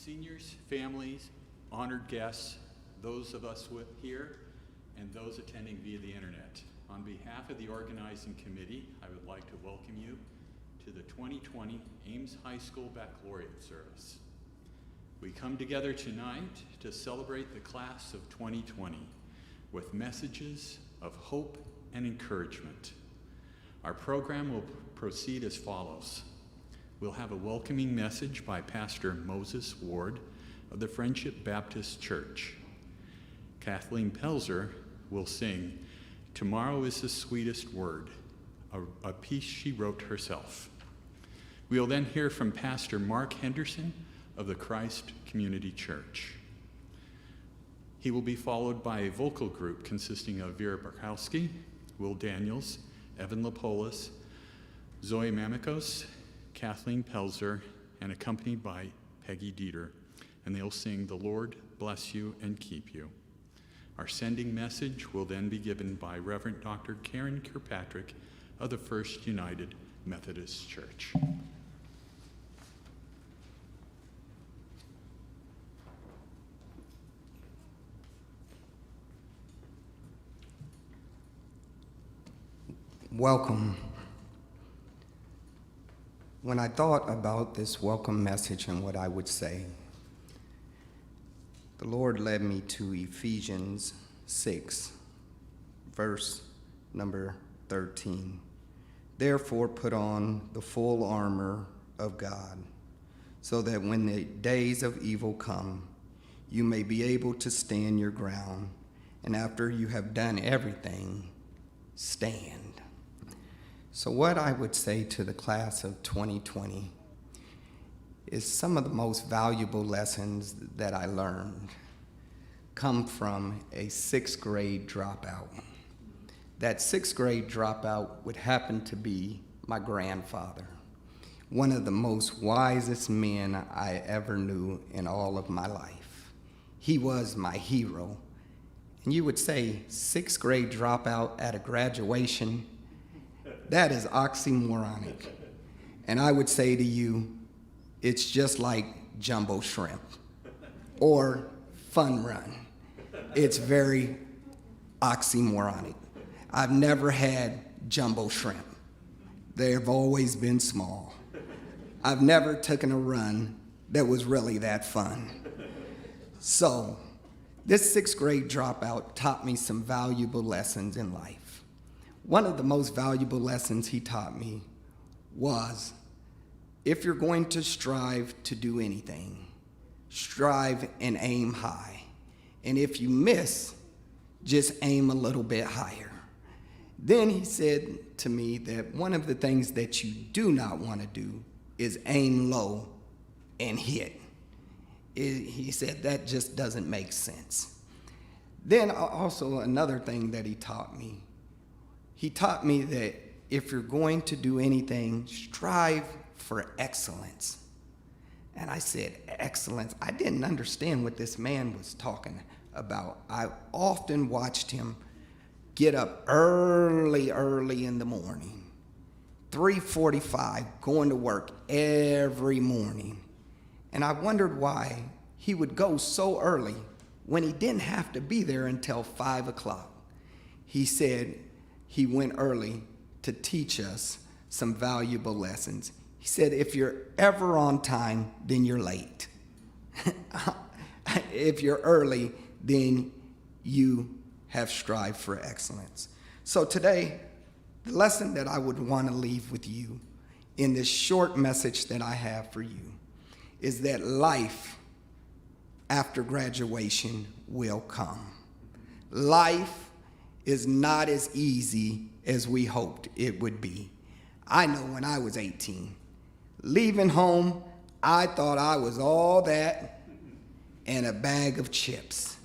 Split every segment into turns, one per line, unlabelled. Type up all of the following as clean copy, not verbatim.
Seniors, families, honored guests, those of us here, and those attending via the internet. On behalf of the organizing committee, I would like to welcome you to the 2020 Ames High School Baccalaureate service. We come together tonight to celebrate the class of 2020 with messages of hope and encouragement. Our program will proceed as follows. We'll have a welcoming message by Pastor Moses Ward of the Friendship Baptist Church. Kathleen Pelzer will sing "Tomorrow is the Sweetest Word," a piece she wrote herself. We will then hear from Pastor Mark Henderson of the Christ Community Church. He will be followed by a vocal group consisting of Vera Barkosky, Will Daniels, Evan Lippolis, Zoe Mamakos, Kathleen Pelzer, and accompanied by Peggy, and they'll sing "The Lord Bless You and Keep You." Our sending message will then be given by Reverend Dr. Kerrin Kirkpatrick of the First United Methodist Church.
Welcome. When I thought about this welcome message and what I would say, the Lord led me to Ephesians 6, verse number 13. Therefore put on the full armor of God, so that when the days of evil come, you may be able to stand your ground, and after you have done everything, stand. So what I would say to the class of 2020 is some of the most valuable lessons that I learned come from a 6th grade dropout. That 6th grade dropout would happen to be my grandfather, one of the most wisest men I ever knew in all of my life. He was my hero. And you would say 6th grade dropout at a graduation, that is oxymoronic. And I would say to you, it's just like jumbo shrimp or fun run. It's very oxymoronic. I've never had jumbo shrimp. They've always been small. I've never taken a run that was really that fun. So this 6th grade dropout taught me some valuable lessons in life. One of the most valuable lessons he taught me was, if you're going to strive to do anything, strive and aim high. And if you miss, just aim a little bit higher. Then he said to me that one of the things that you do not want to do is aim low and hit. He said that just doesn't make sense. Then also another thing that he taught me that if you're going to do anything, strive for excellence. And I said, excellence? I didn't understand what this man was talking about. I often watched him get up early in the morning, 3:45, going to work every morning. And I wondered why he would go so early when he didn't have to be there until 5 o'clock. He said he went early to teach us some valuable lessons. He said, if you're ever on time, then you're late. If you're early, then you have strived for excellence. So today, the lesson that I would want to leave with you in this short message that I have for you is that life after graduation will come. Life is not as easy as we hoped it would be. I know when I was 18, leaving home, I thought I was all that and a bag of chips.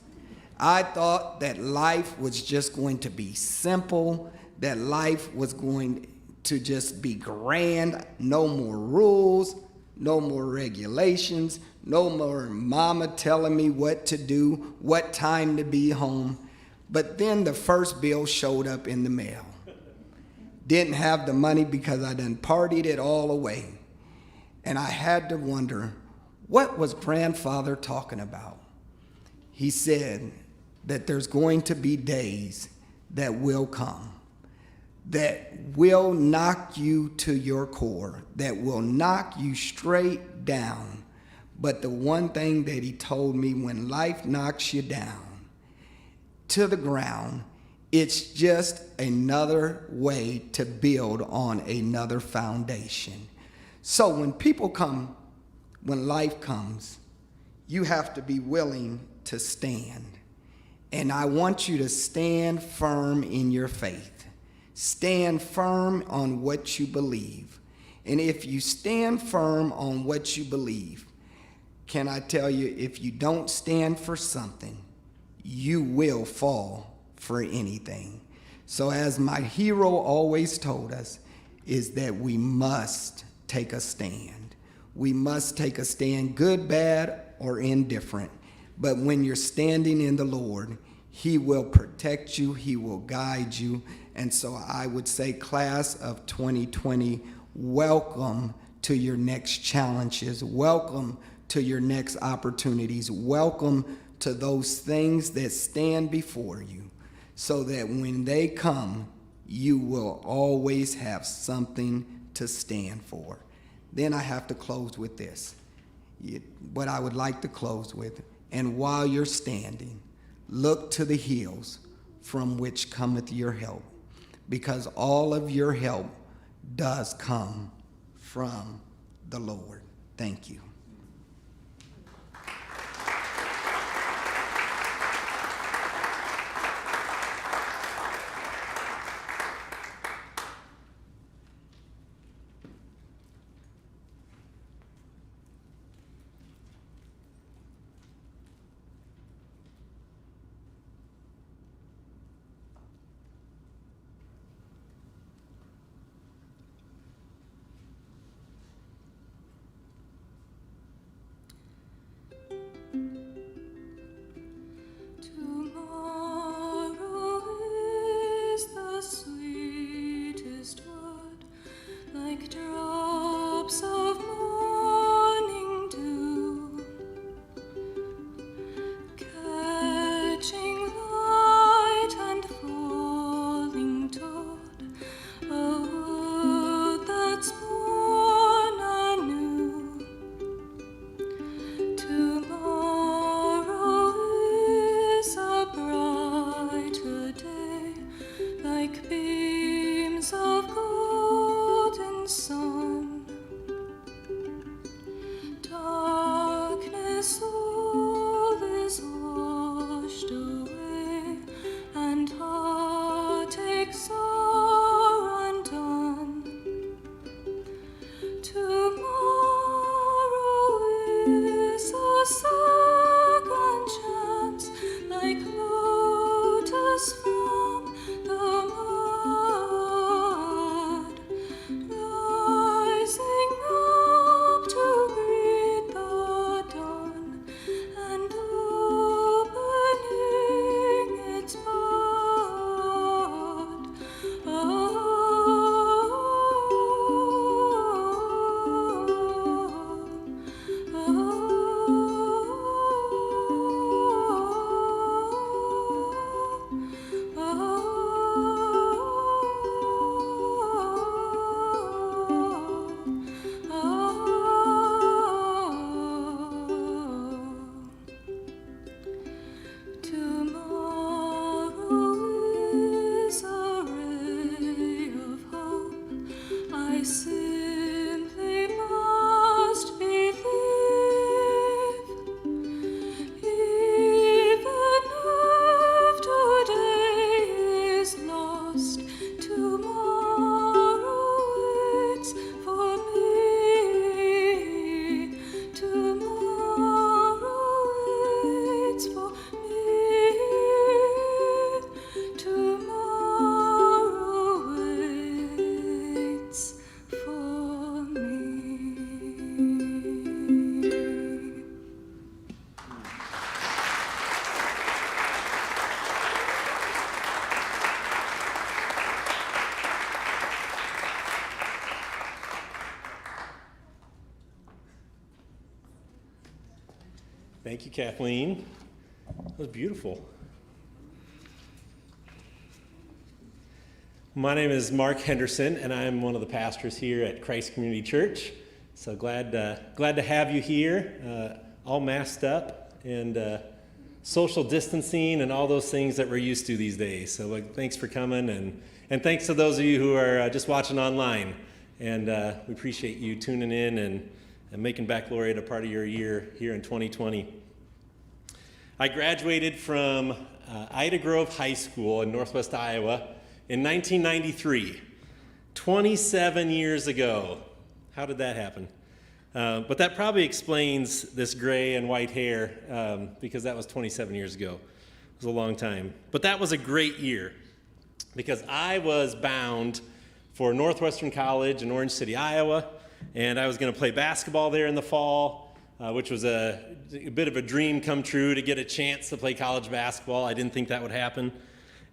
I thought that life was just going to be simple, that life was going to just be grand, no more rules, no more regulations, no more mama telling me what to do, what time to be home. But then the first bill showed up in the mail. Didn't have the money because I done partied it all away. And I had to wonder, What was grandfather talking about? He said that there's going to be days that will come that will knock you to your core, that will knock you straight down. But the one thing that he told me, when life knocks you down to the ground, it's just another way to build on another foundation. So when people come, when life comes, you have to be willing to stand. And I want you to stand firm in your faith. Stand firm on what you believe. And if you stand firm on what you believe, can I tell you, if you don't stand for something, you will fall for anything. So as my hero always told us, is that we must take a stand. We must take a stand, good, bad, or indifferent. But when you're standing in the Lord, he will protect you, he will guide you. And so I would say, class of 2020, welcome to your next challenges. Welcome to your next opportunities. Welcome to those things that stand before you, so that when they come, you will always have something to stand for. Then I have to close with this. What I would like to close with, and while you're standing, look to the hills from which cometh your help, because all of your help does come from the Lord. Thank you.
Thank you, Kathleen. That was beautiful. My name is Mark Henderson, and I'm one of the pastors here at Christ Community Church. So glad to have you here, all masked up and social distancing and all those things that we're used to these days. So thanks for coming, and thanks to those of you who are just watching online. And we appreciate you tuning in and making Baccalaureate a part of your year here in 2020. I graduated from Ida Grove High School in Northwest Iowa in 1993, 27 years ago. How did that happen? But that probably explains this gray and white hair, because that was 27 years ago. It was a long time. But that was a great year, because I was bound for Northwestern College in Orange City, Iowa, and I was going to play basketball there in the fall, which was a bit of a dream come true to get a chance to play college basketball. I didn't think that would happen.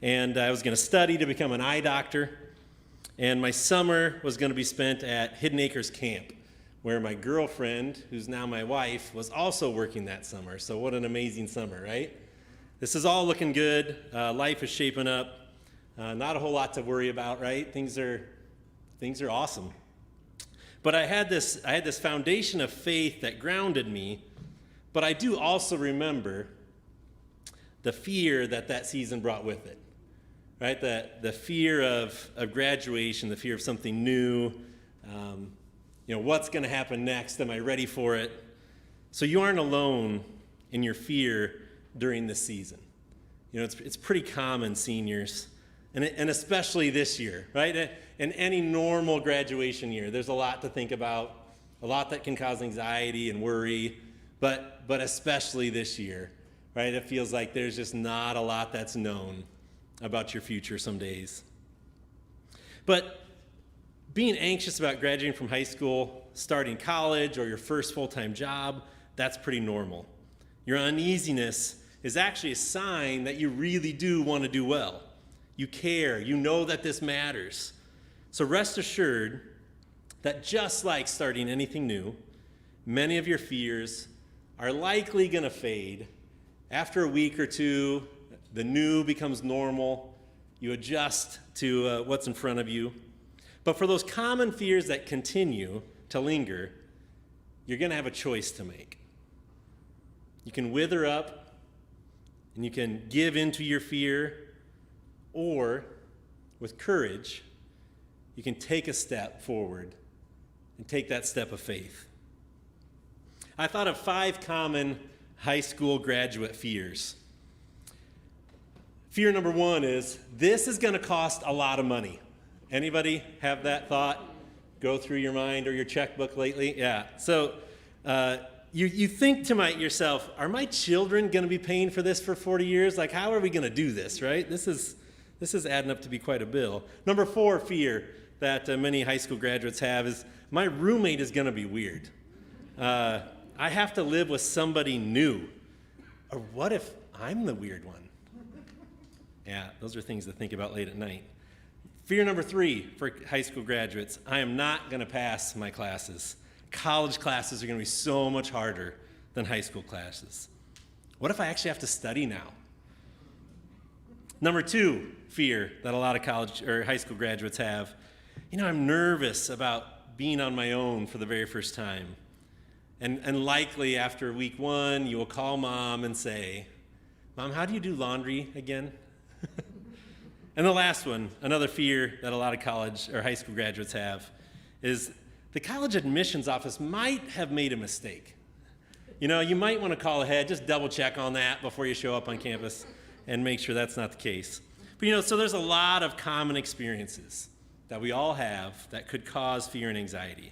And I was going to study to become an eye doctor. And my summer was going to be spent at Hidden Acres Camp, where my girlfriend, who's now my wife, was also working that summer. So what an amazing summer, right? This is all looking good. Life is shaping up. Not a whole lot to worry about, right? Things are awesome. But I had this foundation of faith that grounded me, but I do also remember the fear that season brought with it, right? The fear of graduation, the fear of something new. What's going to happen next? Am I ready for it? So you aren't alone in your fear during this season. It's pretty common, seniors, and especially this year, right? In any normal graduation year, there's a lot to think about, a lot that can cause anxiety and worry, but especially this year, right? It feels like there's just not a lot that's known about your future some days. But being anxious about graduating from high school, starting college, or your first full-time job, that's pretty normal. Your uneasiness is actually a sign that you really do want to do well. You care. You know that this matters. So rest assured that just like starting anything new, many of your fears are likely going to fade. After a week or two, the new becomes normal. You adjust to what's in front of you. But for those common fears that continue to linger, you're going to have a choice to make. You can wither up and you can give into your fear, or with courage, you can take a step forward and take that step of faith. I thought of 5 common high school graduate fears. Fear number 1 is, this is going to cost a lot of money. Anybody have that thought go through your mind or your checkbook lately? Yeah. So you think to yourself, are my children going to be paying for this for 40 years? Like, how are we going to do this, right? This is adding up to be quite a bill. Number 4 fear that many high school graduates have is, my roommate is going to be weird. I have to live with somebody new. Or what if I'm the weird one? Yeah, those are things to think about late at night. Fear number 3 for high school graduates, I am not going to pass my classes. College classes are going to be so much harder than high school classes. What if I actually have to study now? Number 2 fear that a lot of college or high school graduates have, I'm nervous about being on my own for the very first time. And likely after week 1, you will call mom and say, Mom, how do you do laundry again? And the last one, another fear that a lot of college or high school graduates have, is the college admissions office might have made a mistake. You might want to call ahead, just double check on that before you show up on campus and make sure that's not the case. But so there's a lot of common experiences that we all have that could cause fear and anxiety.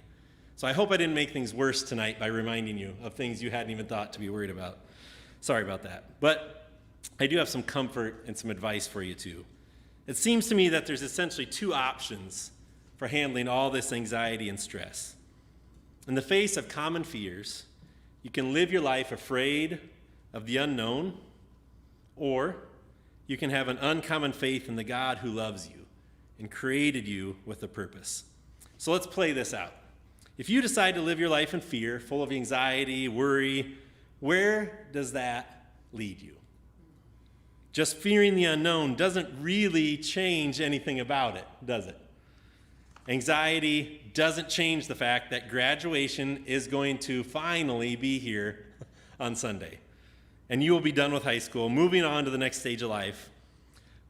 So I hope I didn't make things worse tonight by reminding you of things you hadn't even thought to be worried about. Sorry about that. But I do have some comfort and some advice for you too. It seems to me that there's essentially 2 options for handling all this anxiety and stress. In the face of common fears, you can live your life afraid of the unknown, or you can have an uncommon faith in the God who loves you and created you with a purpose. So let's play this out. If you decide to live your life in fear, full of anxiety, worry, Where does that lead you? Just fearing the unknown doesn't really change anything about it, does it? Anxiety doesn't change the fact that graduation is going to finally be here on Sunday. And you will be done with high school, moving on to the next stage of life.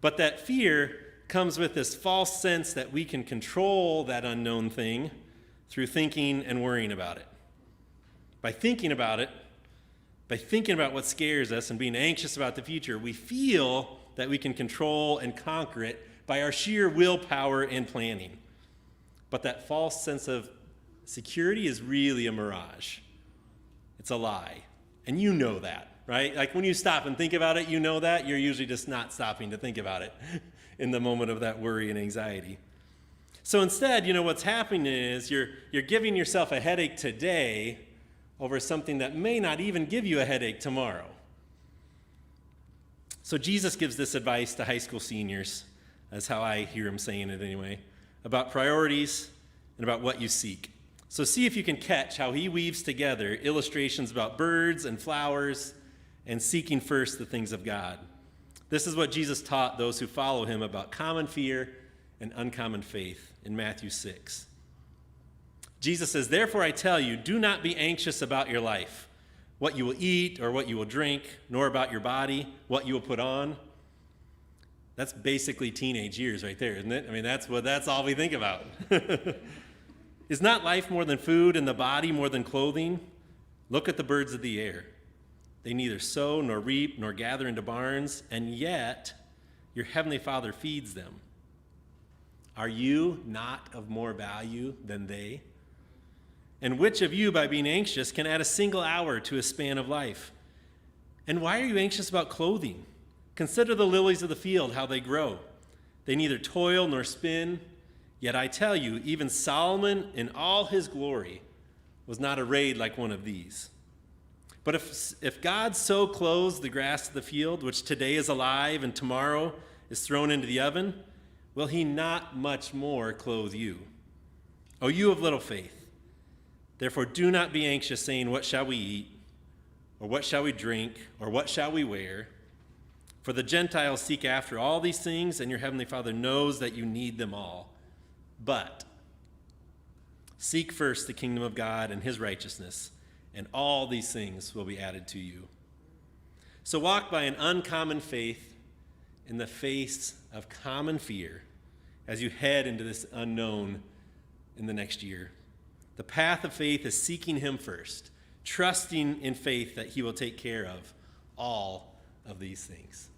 But that fear comes with this false sense that we can control that unknown thing through thinking and worrying about it. By thinking about what scares us and being anxious about the future, we feel that we can control and conquer it by our sheer willpower and planning. But that false sense of security is really a mirage. It's a lie. And you know that, right? Like when you stop and think about it, you know that. You're usually just not stopping to think about it in the moment of that worry and anxiety. So instead, what's happening is you're giving yourself a headache today over something that may not even give you a headache tomorrow. So Jesus gives this advice to high school seniors, that's how I hear him saying it anyway, about priorities and about what you seek. So see if you can catch how he weaves together illustrations about birds and flowers and seeking first the things of God. This is what Jesus taught those who follow him about common fear and uncommon faith in Matthew 6. Jesus says, "Therefore I tell you, do not be anxious about your life, what you will eat or what you will drink, nor about your body, what you will put on." That's basically teenage years right there, isn't it? I mean, that's all we think about. Is not life more than food and the body more than clothing? Look at the birds of the air. They neither sow nor reap nor gather into barns, and yet your heavenly Father feeds them. Are you not of more value than they? And which of you, by being anxious, can add a single hour to a span of life? And why are you anxious about clothing? Consider the lilies of the field, how they grow. They neither toil nor spin. Yet I tell you, even Solomon in all his glory was not arrayed like one of these. But if God so clothes the grass of the field, which today is alive and tomorrow is thrown into the oven, will he not much more clothe you? O you of little faith. Therefore do not be anxious, saying, what shall we eat? Or what shall we drink? Or what shall we wear? For the Gentiles seek after all these things, and your heavenly Father knows that you need them all. But seek first the kingdom of God and his righteousness, and all these things will be added to you. So walk by an uncommon faith in the face of common fear as you head into this unknown in the next year. The path of faith is seeking him first, trusting in faith that he will take care of all of these things.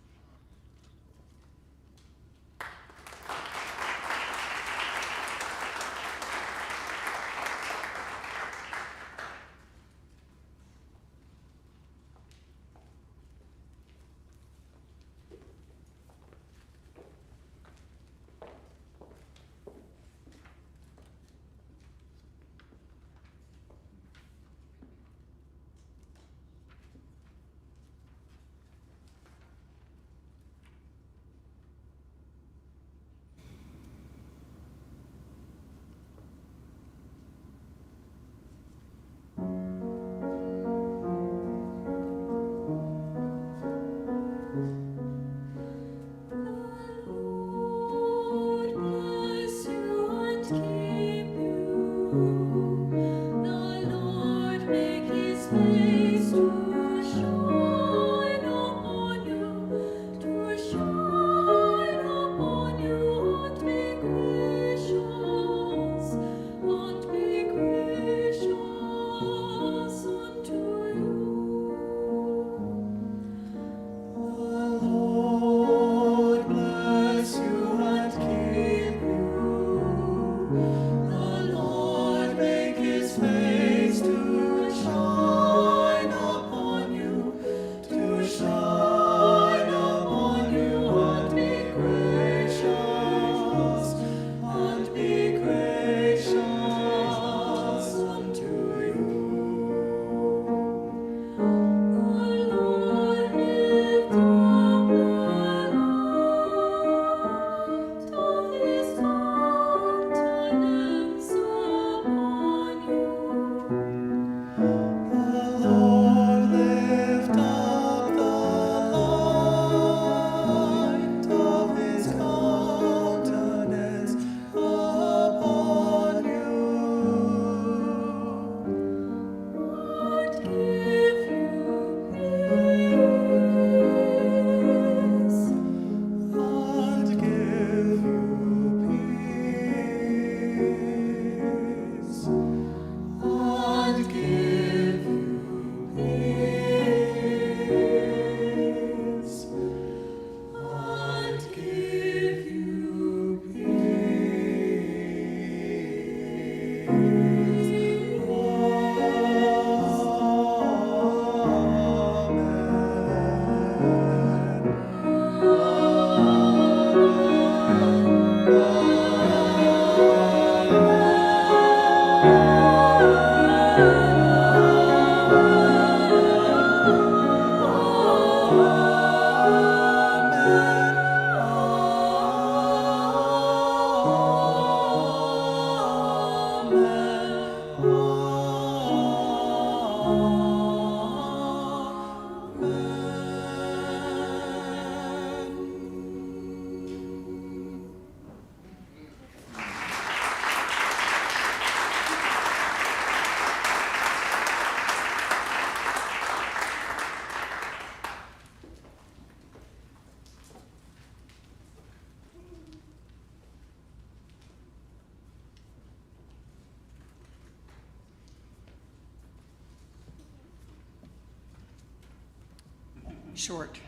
Short.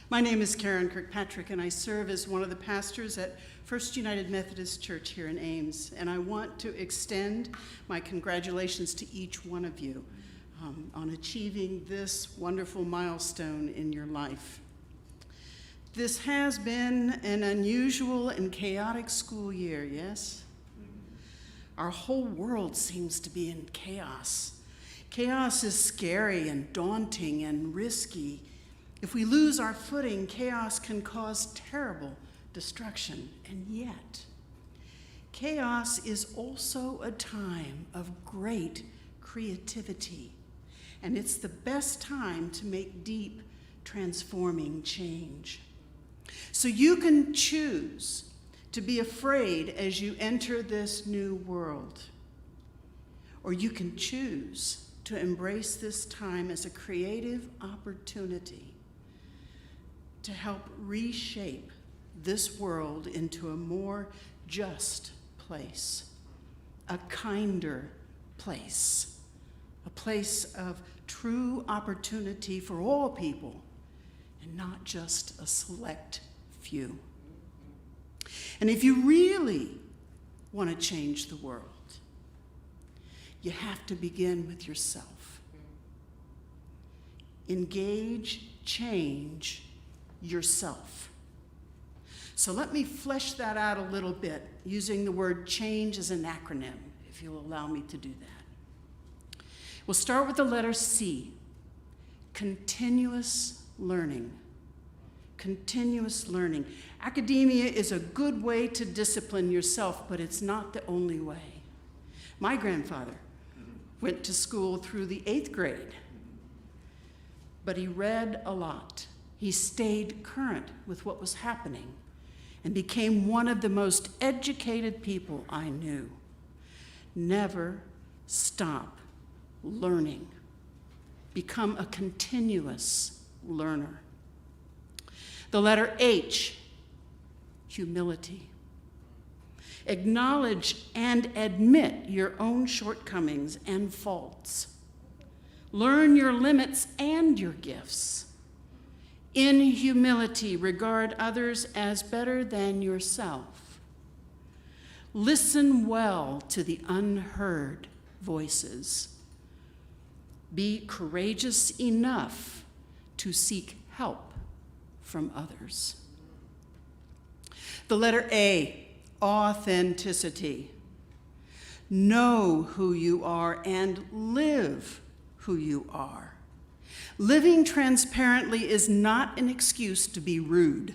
My name is Kerrin Kirkpatrick, and I serve as one of the pastors at First United Methodist Church here in Ames. And I want to extend my congratulations to each one of you on achieving this wonderful milestone in your life. This has been an unusual and chaotic school year, yes? Our whole world seems to be in chaos. Chaos is scary and daunting and risky. If we lose our footing, chaos can cause terrible destruction. And yet, chaos is also a time of great creativity. And it's the best time to make deep, transforming change. So you can choose to be afraid as you enter this new world. Or you can choose to embrace this time as a creative opportunity to help reshape this world into a more just place, a kinder place, a place of true opportunity for all people and not just a select few. And if you really want to change the world, you have to begin with yourself. Engage, change yourself. So let me flesh that out a little bit using the word change as an acronym, if you'll allow me to do that. We'll start with the letter C, continuous learning. Continuous learning. Academia is a good way to discipline yourself, but it's not the only way. My grandfather went to school through the 8th grade, but he read a lot. He stayed current with what was happening and became one of the most educated people I knew. Never stop learning. Become a continuous learner. The letter H, humility. Acknowledge and admit your own shortcomings and faults. Learn your limits and your gifts. In humility, regard others as better than yourself. Listen well to the unheard voices. Be courageous enough to seek help from others. The letter A, authenticity. Know who you are and live who you are. Living transparently is not an excuse to be rude,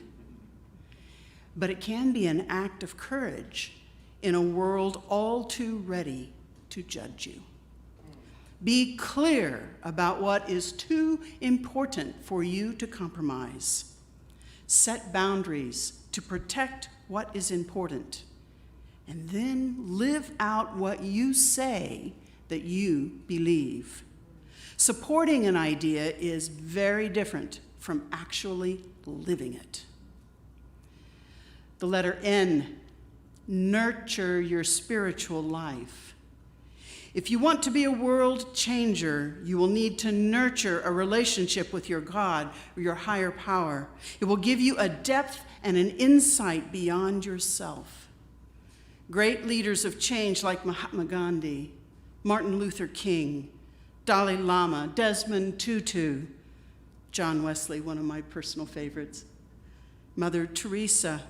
but it can be an act of courage in a world all too ready to judge you. Be clear about what is too important for you to compromise. Set boundaries to protect what is important, and then live out what you say that you believe. Supporting an idea is very different from actually living it. The letter N, nurture your spiritual life. If you want to be a world changer, you will need to nurture a relationship with your God or your higher power. It will give you a depth and an insight beyond yourself. Great leaders of change like Mahatma Gandhi, Martin Luther King, Dalai Lama, Desmond Tutu, John Wesley, one of my personal favorites, Mother Teresa.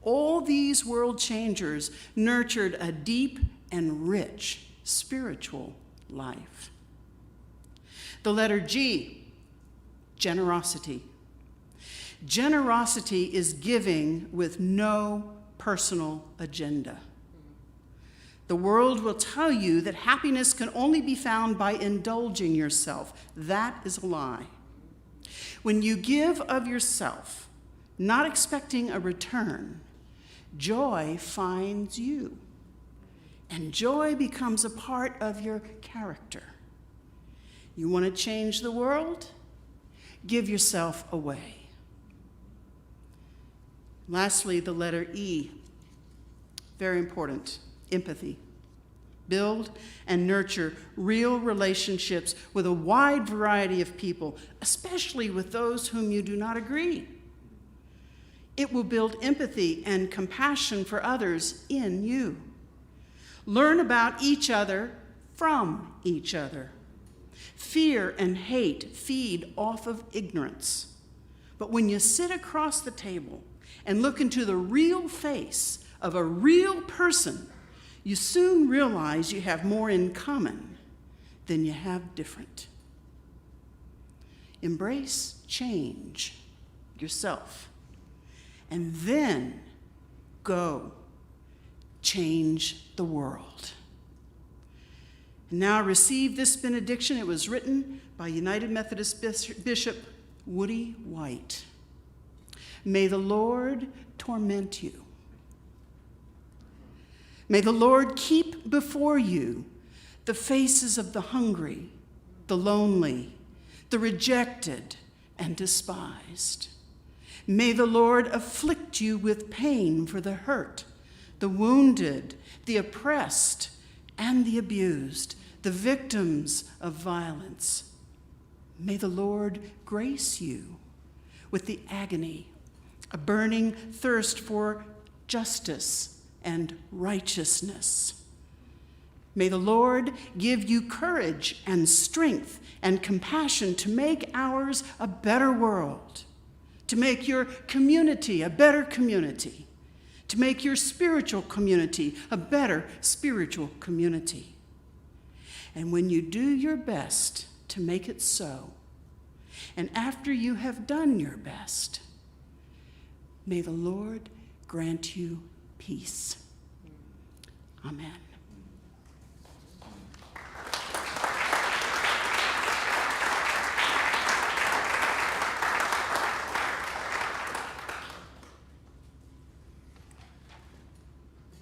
All these world changers nurtured a deep and rich spiritual life. The letter G, generosity. Generosity is giving with no personal agenda. The world will tell you that happiness can only be found by indulging yourself. That is a lie. When you give of yourself, not expecting a return, joy finds you, and joy becomes a part of your character. You want to change the world? Give yourself away. Lastly, the letter E, very important, empathy. Build and nurture real relationships with a wide variety of people, especially with those whom you do not agree. It will build empathy and compassion for others in you. Learn about each other from each other. Fear and hate feed off of ignorance. But when you sit across the table and look into the real face of a real person, you soon realize you have more in common than you have different. Embrace change yourself, and then go change the world. And now receive this benediction. It was written by United Methodist Bishop Woody White. May the Lord torment you. May the Lord keep before you the faces of the hungry, the lonely, the rejected, and despised. May the Lord afflict you with pain for the hurt, the wounded, the oppressed, and the abused, the victims of violence. May the Lord grace you with the agony, a burning thirst for justice and righteousness. May the Lord give you courage and strength and compassion to make ours a better world, to make your community a better community, to make your spiritual community a better spiritual community. And when you do your best to make it so, and after you have done your best, may the Lord grant you peace. Amen.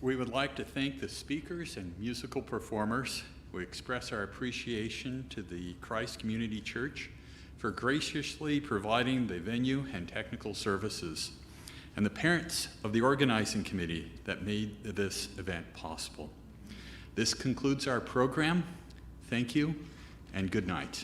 We would like to thank the speakers and musical performers. We express our appreciation to the Christ Community Church for graciously providing the venue and technical services, and the parents of the organizing committee that made this event possible. This concludes our program. Thank you, and good night.